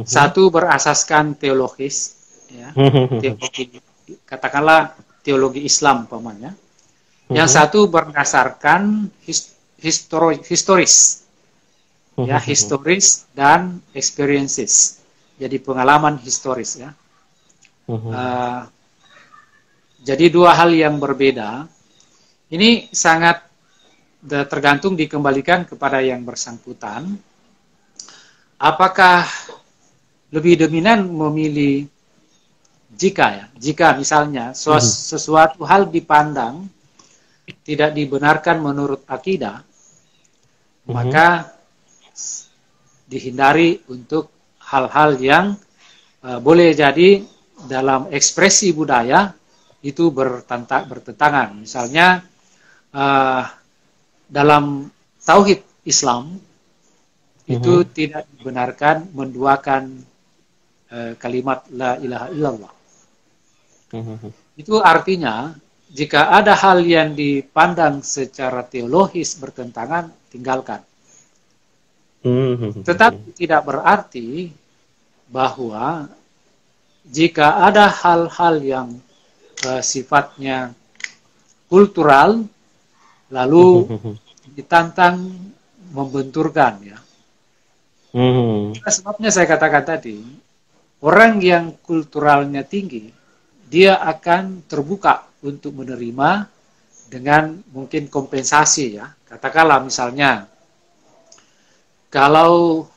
Speaker 2: Satu berasaskan teologis, ya, teologi, katakanlah teologi Islam umpamanya. Yang satu berdasarkan historis, ya, historis dan experiences. Jadi pengalaman historis, ya. Jadi dua hal yang berbeda. Ini sangat tergantung, dikembalikan kepada yang bersangkutan. Apakah lebih dominan memilih jika misalnya sesuatu hal dipandang tidak dibenarkan menurut akidah, maka dihindari untuk hal-hal yang boleh jadi dalam ekspresi budaya itu bertentangan. Misalnya dalam tauhid Islam itu tidak dibenarkan menduakan kalimat la ilaha illallah. Itu artinya jika ada hal yang dipandang secara teologis bertentangan, tinggalkan. Tetapi tidak berarti bahwa jika ada hal-hal yang sifatnya kultural, lalu ditantang membenturkan, ya. Sebabnya saya katakan tadi, orang yang kulturalnya tinggi, dia akan terbuka untuk menerima dengan mungkin kompensasi, ya. Katakanlah misalnya, kalau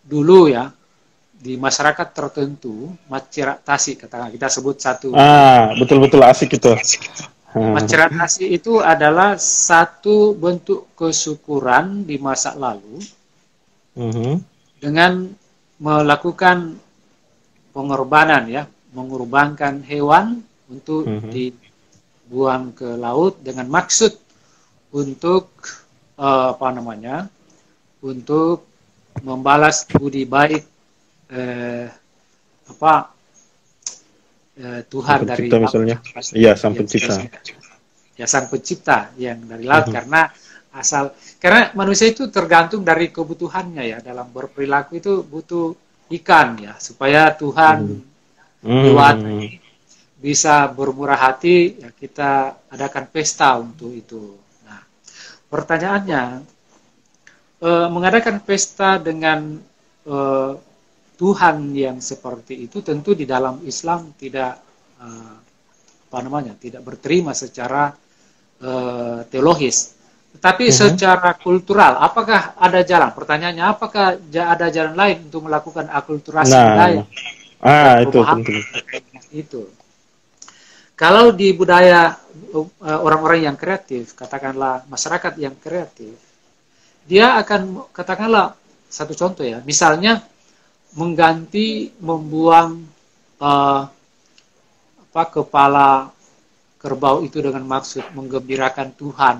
Speaker 2: dulu, ya, di masyarakat tertentu, masyarakat Tasik, katakan kita sebut satu.
Speaker 3: Betul-betul asik itu.
Speaker 2: Masyarakat Tasik itu adalah satu bentuk kesyukuran di masa lalu dengan melakukan pengorbanan, ya, mengorbankan hewan untuk dibuang ke laut dengan maksud untuk untuk membalas budi baik Tuhan dari
Speaker 3: pencipta, misalnya. Iya, sang pencipta.
Speaker 2: Ya, sang pencipta yang dari laut, karena manusia itu tergantung dari kebutuhannya, ya. Dalam berperilaku itu butuh ikan, ya, supaya Tuhan dewata ini bisa bermurah hati, ya, kita adakan pesta untuk itu. Nah, pertanyaannya, mengadakan pesta dengan Tuhan yang seperti itu tentu di dalam Islam tidak tidak berterima secara teologis. Tetapi secara kultural, apakah ada jalan? Pertanyaannya, apakah ada jalan lain untuk melakukan akulturasi budaya?
Speaker 3: Itu penting.
Speaker 2: Itu. Kalau di budaya orang-orang yang kreatif, katakanlah masyarakat yang kreatif, dia akan, katakanlah satu contoh, ya, misalnya mengganti membuang kepala kerbau itu dengan maksud menggembirakan Tuhan.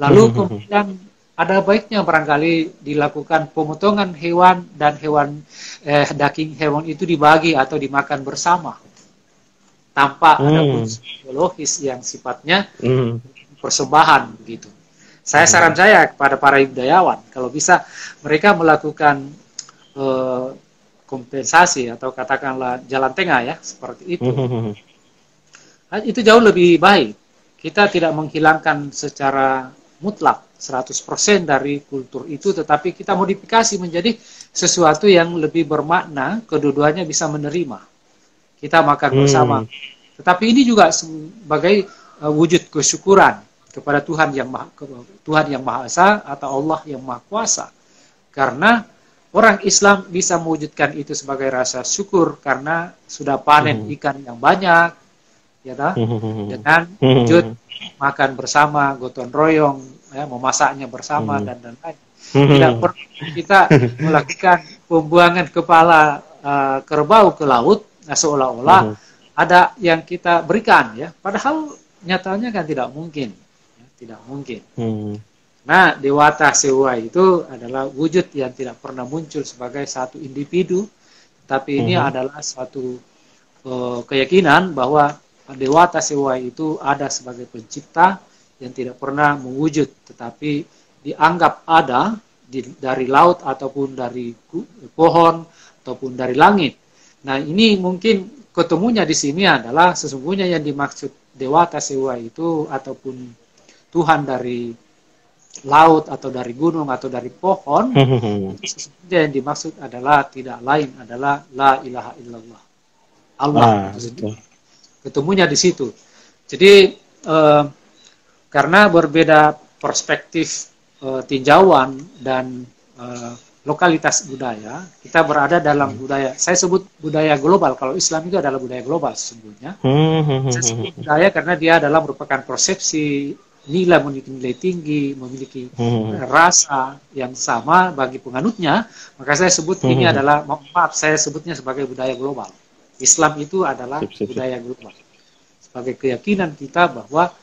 Speaker 2: Lalu kemudian ada baiknya barangkali dilakukan pemotongan hewan dan daging hewan itu dibagi atau dimakan bersama tanpa ada unsur biologis yang sifatnya persembahan begitu. Saran saya kepada para budayawan, kalau bisa mereka melakukan kompensasi atau katakanlah jalan tengah, ya, seperti itu. Itu jauh lebih baik. Kita tidak menghilangkan secara mutlak 100% dari kultur itu, tetapi kita modifikasi menjadi sesuatu yang lebih bermakna, kedua-duanya bisa menerima. Kita makan bersama. Tetapi ini juga sebagai wujud kesyukuran kepada Tuhan yang Maha Esa atau Allah yang Maha Kuasa. Karena orang Islam bisa mewujudkan itu sebagai rasa syukur karena sudah panen ikan yang banyak, ya, dengan wujud makan bersama, gotong royong, ya, memasaknya bersama dan lain-lain. Tidak perlu kita melakukan pembuangan kepala kerbau ke laut, seolah-olah ada yang kita berikan, ya. Padahal nyatanya kan tidak mungkin, ya, tidak mungkin. Nah, Dewata Sewa itu adalah wujud yang tidak pernah muncul sebagai satu individu, tapi ini adalah suatu keyakinan bahwa Dewata Sewa itu ada sebagai pencipta yang tidak pernah mewujud, tetapi dianggap ada dari laut ataupun dari pohon ataupun dari langit. Nah, ini mungkin ketemunya di sini adalah sesungguhnya yang dimaksud Dewata Sewa itu ataupun Tuhan dari laut atau dari gunung atau dari pohon, sesungguhnya yang dimaksud adalah tidak lain adalah la ilaha illallah, Allah itu sendiri. Ketemunya di situ. Jadi karena berbeda perspektif tinjauan dan lokalitas budaya, kita berada dalam budaya. Saya sebut budaya global. Kalau Islam itu adalah budaya global sesungguhnya. Saya sebut budaya karena dia adalah merupakan persepsi nilai, memiliki nilai tinggi, memiliki rasa yang sama bagi penganutnya. Maka saya sebut ini adalah, maaf, saya sebutnya sebagai budaya global. Islam itu adalah budaya global. Sebagai keyakinan kita bahwa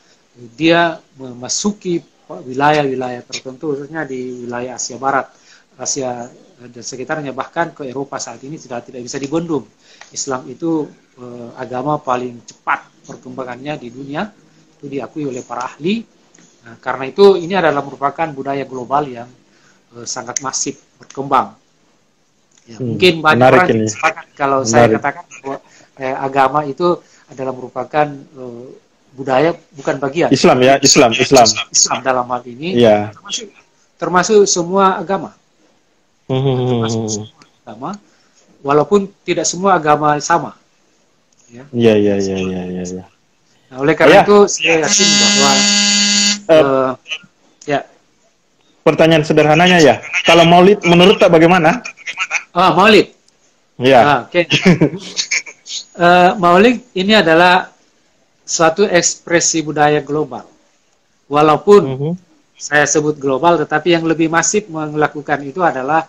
Speaker 2: dia memasuki wilayah-wilayah tertentu, khususnya di wilayah Asia Barat, Asia dan sekitarnya, bahkan ke Eropa saat ini tidak bisa dibendung. Islam itu agama paling cepat perkembangannya di dunia, itu diakui oleh para ahli. Nah, karena itu ini adalah merupakan budaya global yang sangat masif berkembang. Ya, mungkin banyak orang sepakat kalau saya katakan bahwa agama itu adalah merupakan budaya, bukan bagian.
Speaker 3: Islam ya, Islam
Speaker 2: dalam hal ini, ya. termasuk semua agama. Termasuk semua agama, walaupun tidak semua agama sama. Ya. Nah, oleh karena itu saya yakin bahwa
Speaker 3: pertanyaan sederhananya ya, kalau Maulid menurut tak bagaimana?
Speaker 2: Maulid.
Speaker 3: Ya.
Speaker 2: Oke. Maulid ini adalah suatu ekspresi budaya global. Walaupun saya sebut global, tetapi yang lebih masif melakukan itu adalah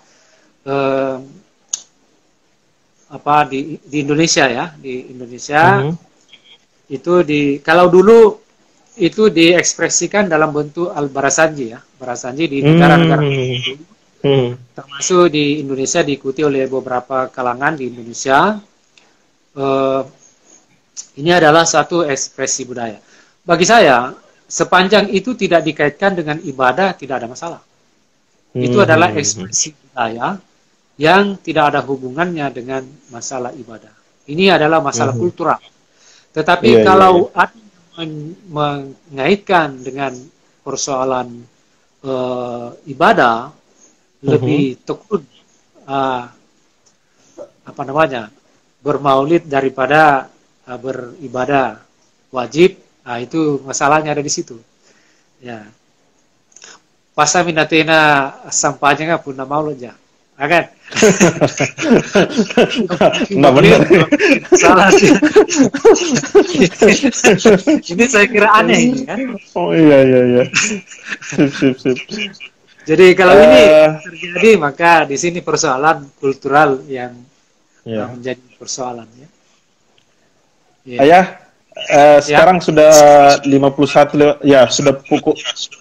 Speaker 2: di Indonesia ya, di Indonesia itu kalau dulu itu diekspresikan dalam bentuk al-Barasanji ya, Barasanji di negara-negara termasuk di Indonesia diikuti oleh beberapa kalangan di Indonesia. Ini adalah satu ekspresi budaya. Bagi saya, sepanjang itu tidak dikaitkan dengan ibadah, tidak ada masalah. Itu adalah ekspresi budaya yang tidak ada hubungannya dengan masalah ibadah. Ini adalah masalah kultural. Tetapi kalau ada mengaitkan dengan persoalan ibadah, lebih tekun bermaulid daripada beribadah wajib, itu masalahnya ada di situ. Ya. Pasa minatena sampahnya pun maulid ya. Akan.
Speaker 3: Nggak benar.
Speaker 2: Salah sih. Ini saya kira aneh ini kan.
Speaker 3: Oh iya. Sip.
Speaker 2: Jadi kalau ini terjadi, maka di sini persoalan kultural yang menjadi persoalan ya.
Speaker 3: Ayah, sekarang sudah 51 ya, sudah pukul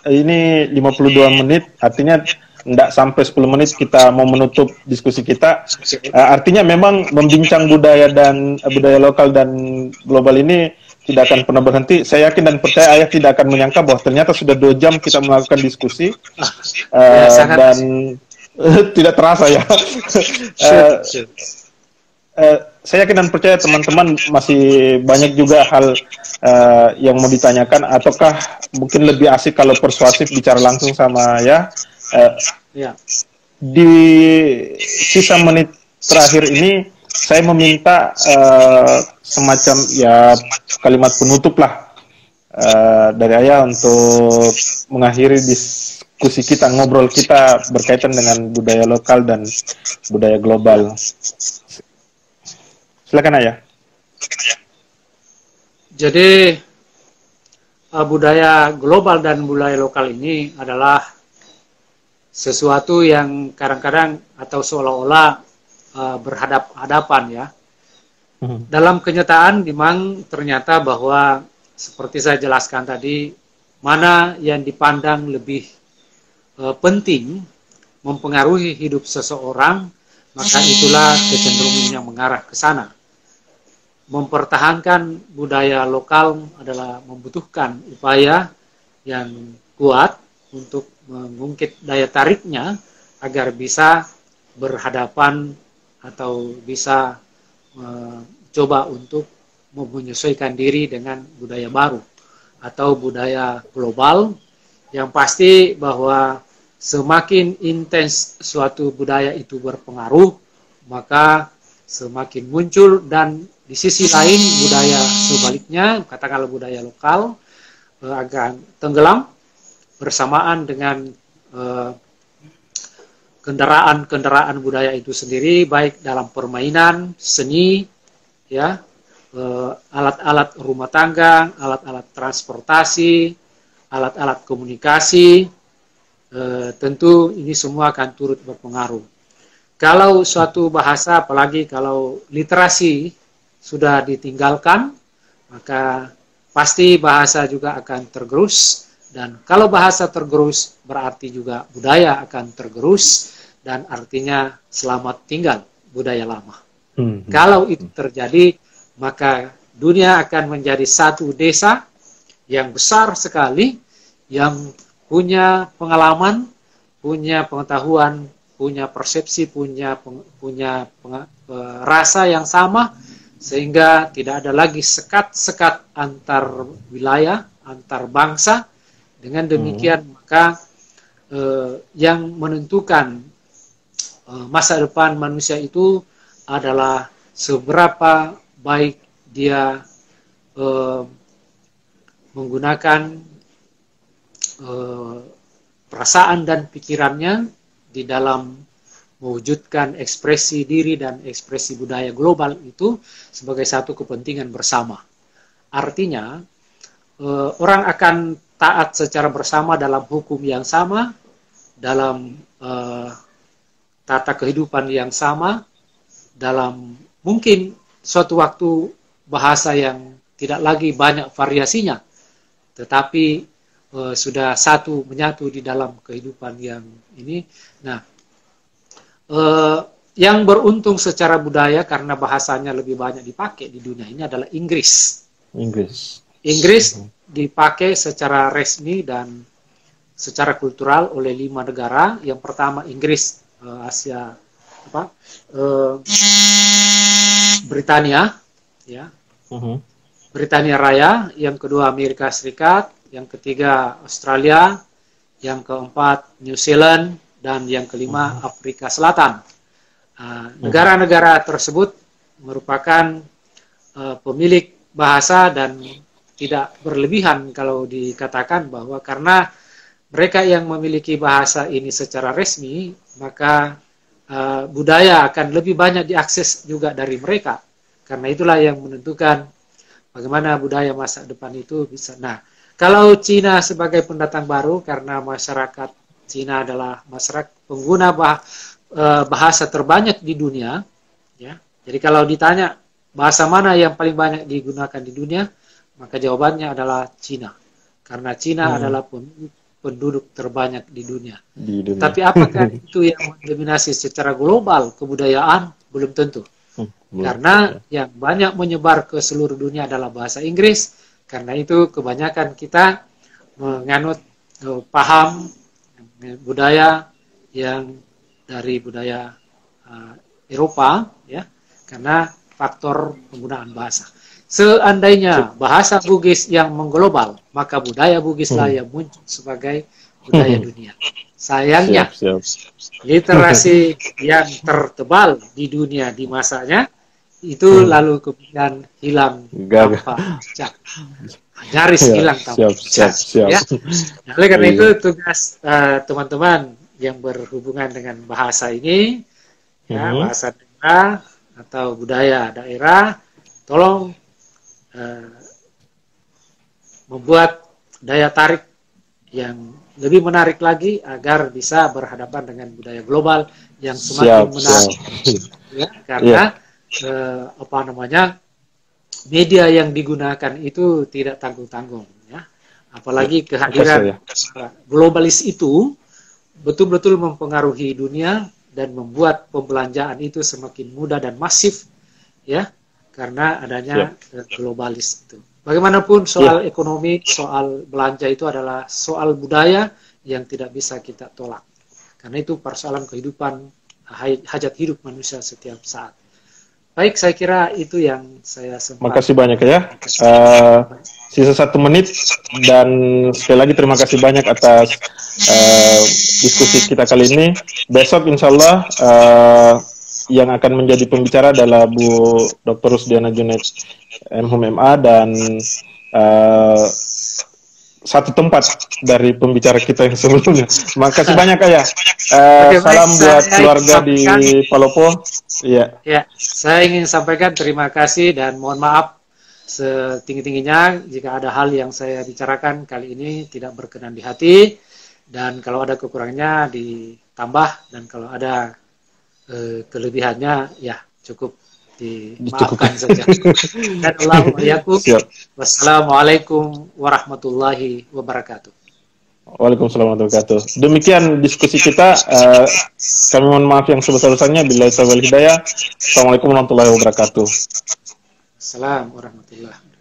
Speaker 3: ini 52 menit, artinya tidak sampai 10 menit kita mau menutup diskusi kita. Artinya memang membincang budaya lokal dan global ini tidak akan pernah berhenti. Saya yakin dan percaya Ayah tidak akan menyangka bahwa ternyata sudah 2 jam kita melakukan diskusi dan tidak terasa ya. Saya yakin dan percaya teman-teman masih banyak juga hal yang mau ditanyakan, ataukah mungkin lebih asik kalau persuasif bicara langsung sama Ayah. Di sisa menit terakhir ini saya meminta semacam ya kalimat penutup lah dari Ayah untuk mengakhiri diskusi kita, ngobrol kita berkaitan dengan budaya lokal dan budaya global. Silakan Ayah.
Speaker 2: Jadi budaya global dan budaya lokal ini adalah sesuatu yang kadang-kadang atau seolah-olah berhadap-hadapan ya. Dalam kenyataan memang ternyata bahwa seperti saya jelaskan tadi, mana yang dipandang lebih penting mempengaruhi hidup seseorang, maka itulah kecenderungan yang mengarah ke sana. Mempertahankan budaya lokal adalah membutuhkan upaya yang kuat untuk mengungkit daya tariknya agar bisa berhadapan atau bisa coba untuk menyesuaikan diri dengan budaya baru atau budaya global, yang pasti bahwa semakin intens suatu budaya itu berpengaruh, maka semakin muncul, dan di sisi lain budaya sebaliknya, katakanlah budaya lokal, akan tenggelam bersamaan dengan kendaraan budaya itu sendiri, baik dalam permainan, seni, ya, alat-alat rumah tangga, alat-alat transportasi, alat-alat komunikasi, tentu ini semua akan turut berpengaruh. Kalau suatu bahasa, apalagi kalau literasi sudah ditinggalkan, maka pasti bahasa juga akan tergerus Dan kalau bahasa tergerus berarti juga budaya akan tergerus dan artinya selamat tinggal budaya lama. Kalau itu terjadi, maka dunia akan menjadi satu desa yang besar sekali, yang punya pengalaman, punya pengetahuan, punya persepsi, punya rasa yang sama, sehingga tidak ada lagi sekat-sekat antar wilayah, antar bangsa. Dengan demikian maka yang menentukan masa depan manusia itu adalah seberapa baik dia menggunakan perasaan dan pikirannya di dalam mewujudkan ekspresi diri dan ekspresi budaya global itu sebagai satu kepentingan bersama. Artinya orang akan taat secara bersama dalam hukum yang sama, dalam tata kehidupan yang sama, dalam mungkin suatu waktu bahasa yang tidak lagi banyak variasinya, tetapi sudah satu menyatu di dalam kehidupan yang ini. Nah, yang beruntung secara budaya karena bahasanya lebih banyak dipakai di dunia ini adalah Inggris. Inggris dipakai secara resmi dan secara kultural oleh 5 negara. Yang pertama Inggris, Asia Britania, ya, Britania Raya. Yang kedua Amerika Serikat, yang ketiga Australia, yang keempat New Zealand, dan yang kelima Afrika Selatan. Negara-negara tersebut merupakan pemilik bahasa dan tidak berlebihan kalau dikatakan bahwa karena mereka yang memiliki bahasa ini secara resmi, maka budaya akan lebih banyak diakses juga dari mereka. Karena itulah yang menentukan bagaimana budaya masa depan itu bisa. Nah, kalau Cina sebagai pendatang baru, karena masyarakat Cina adalah masyarakat pengguna bahasa terbanyak di dunia, ya. Jadi kalau ditanya bahasa mana yang paling banyak digunakan di dunia, maka jawabannya adalah Cina. Karena Cina adalah penduduk terbanyak di dunia. Tapi apakah itu yang mendominasi secara global kebudayaan? Belum tentu. Karena yang banyak menyebar ke seluruh dunia adalah bahasa Inggris. Karena itu kebanyakan kita menganut paham budaya yang dari budaya Eropa, ya, karena faktor penggunaan bahasa. Seandainya bahasa Bugis yang mengglobal, maka budaya Bugislah yang muncul sebagai budaya dunia. Sayangnya, literasi yang tertebal di dunia di masanya itu lalu kemudian hilang tanpa jejak. Nyaris hilang tanpa jejak. Ya. Nah, oleh karena itu tugas teman-teman yang berhubungan dengan bahasa ini, ya, bahasa daerah atau budaya daerah, tolong membuat daya tarik yang lebih menarik lagi agar bisa berhadapan dengan budaya global yang semakin menarik. Ya, karena media yang digunakan itu tidak tanggung-tanggung, ya. Apalagi kehadiran globalis itu betul-betul mempengaruhi dunia dan membuat pembelanjaan itu semakin mudah dan masif, ya, karena adanya globalis itu. Bagaimanapun soal ekonomi, soal belanja itu adalah soal budaya yang tidak bisa kita tolak. Karena itu persoalan kehidupan, hajat hidup manusia setiap saat. Baik, saya kira itu yang saya sempat.
Speaker 3: Makasih banyak ya. Sisa 1 menit dan sekali lagi terima kasih banyak atas diskusi kita kali ini. Besok insya Allah yang akan menjadi pembicara adalah Bu Dr. Rusdiana Junaid MHUM-MA dan satu tempat dari pembicara kita yang sebelumnya. Makasih banyak ya. Salam buat keluarga di Palopo. Iya. Ya,
Speaker 2: saya ingin sampaikan terima kasih dan mohon maaf setinggi-tingginya jika ada hal yang saya bicarakan kali ini tidak berkenan di hati, dan kalau ada kekurangannya ditambah, dan kalau ada kelebihannya ya cukup dimaafkan saja. Dan Wassalamualaikum warahmatullahi wabarakatuh.
Speaker 3: Waalaikumsalam warahmatullahi wabarakatuh. Demikian diskusi kita. Kami mohon maaf yang sebesar-besarnya. Billahi taufiq wal hidayah. Assalamualaikum warahmatullahi wabarakatuh.
Speaker 2: Assalamualaikum warahmatullahi wabarakatuh.